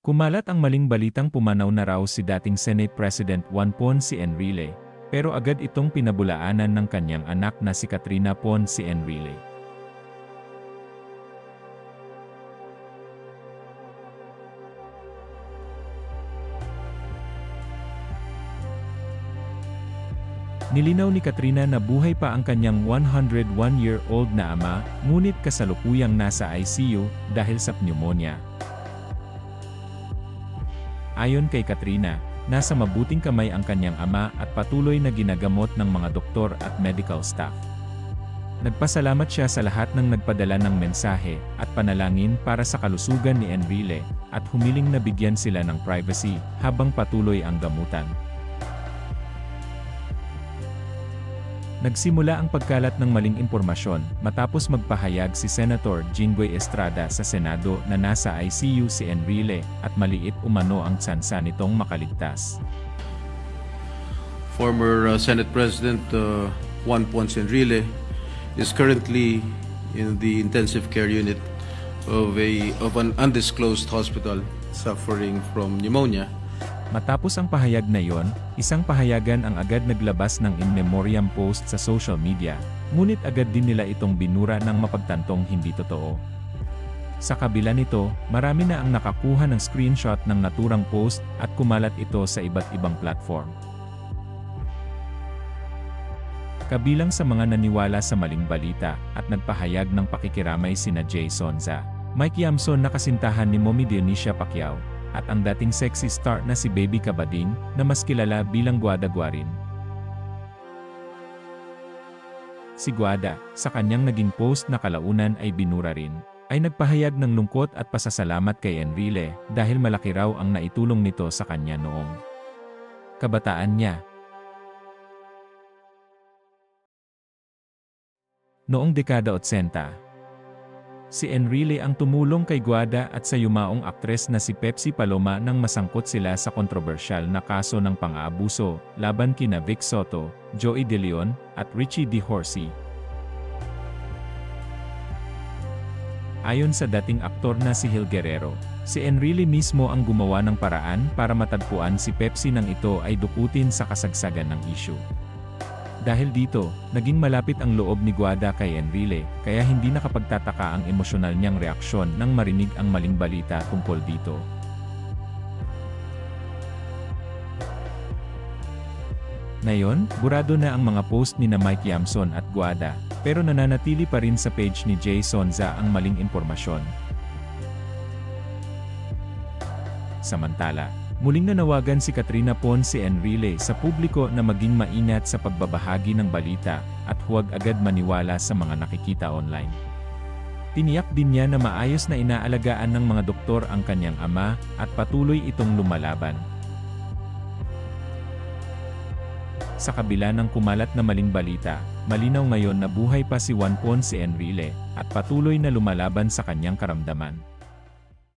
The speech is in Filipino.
Kumalat ang maling balitang pumanaw na raw si dating Senate President Juan Ponce Enrile, pero agad itong pinabulaanan ng kanyang anak na si Katrina Ponce Enrile. Nilinaw ni Katrina na buhay pa ang kanyang 101-year-old na ama, ngunit kasalukuyang nasa ICU dahil sa pneumonia. Ayon kay Katrina, nasa mabuting kamay ang kanyang ama at patuloy na ginagamot ng mga doktor at medical staff. Nagpasalamat siya sa lahat ng nagpadala ng mensahe at panalangin para sa kalusugan ni Enrile at humiling na bigyan sila ng privacy habang patuloy ang gamutan. Nagsimula ang pagkalat ng maling impormasyon matapos magpahayag si Senator Jinggoy Estrada sa Senado na nasa ICU si Enrile at maliit umano ang tsansa nitong makaligtas. Former Senate President Juan Ponce Enrile is currently in the intensive care unit of an undisclosed hospital suffering from pneumonia. Matapos ang pahayag na iyon, isang pahayagan ang agad naglabas ng in memoriam post sa social media, ngunit agad din nila itong binura ng mapagtantong hindi totoo. Sa kabila nito, marami na ang nakakuha ng screenshot ng naturang post at kumalat ito sa iba't ibang platform. Kabilang sa mga naniwala sa maling balita at nagpahayag ng pakikiramay sina Jay Sonza, Mike Yamson na kasintahan ni Mommy Dionisia Pacquiao, at ang dating sexy star na si Baby Cabading, na mas kilala bilang Guada Guarin. Si Guada, sa kanyang naging post na kalaunan ay binura rin, ay nagpahayag ng lungkot at pasasalamat kay Enrile dahil malaki raw ang naitulong nito sa kanya noong kabataan niya. Noong dekada 80, si Enrile ang tumulong kay Guada at sa yumaong aktres na si Pepsi Paloma nang masangkot sila sa kontrobersyal na kaso ng pang-aabuso laban kina Vic Soto, Joey De Leon, at Richie De Horsey. Ayon sa dating aktor na si Gil Guerrero, si Enrile mismo ang gumawa ng paraan para matagpuan si Pepsi nang ito ay dukutin sa kasagsagan ng issue. Dahil dito, naging malapit ang loob ni Guada kay Enrile, kaya hindi nakapagtataka ang emosyonal niyang reaksyon nang marinig ang maling balita tungkol dito. Ngayon, burado na ang mga post ni na Mike Yamson at Guada, pero nananatili pa rin sa page ni Jay Sonza ang maling impormasyon. Samantala, muling nanawagan si Katrina Ponce Enrile sa publiko na maging maingat sa pagbabahagi ng balita at huwag agad maniwala sa mga nakikita online. Tiniyak din niya na maayos na inaalagaan ng mga doktor ang kanyang ama at patuloy itong lumalaban. Sa kabila ng kumalat na maling balita, malinaw ngayon na buhay pa si Juan Ponce Enrile at patuloy na lumalaban sa kanyang karamdaman.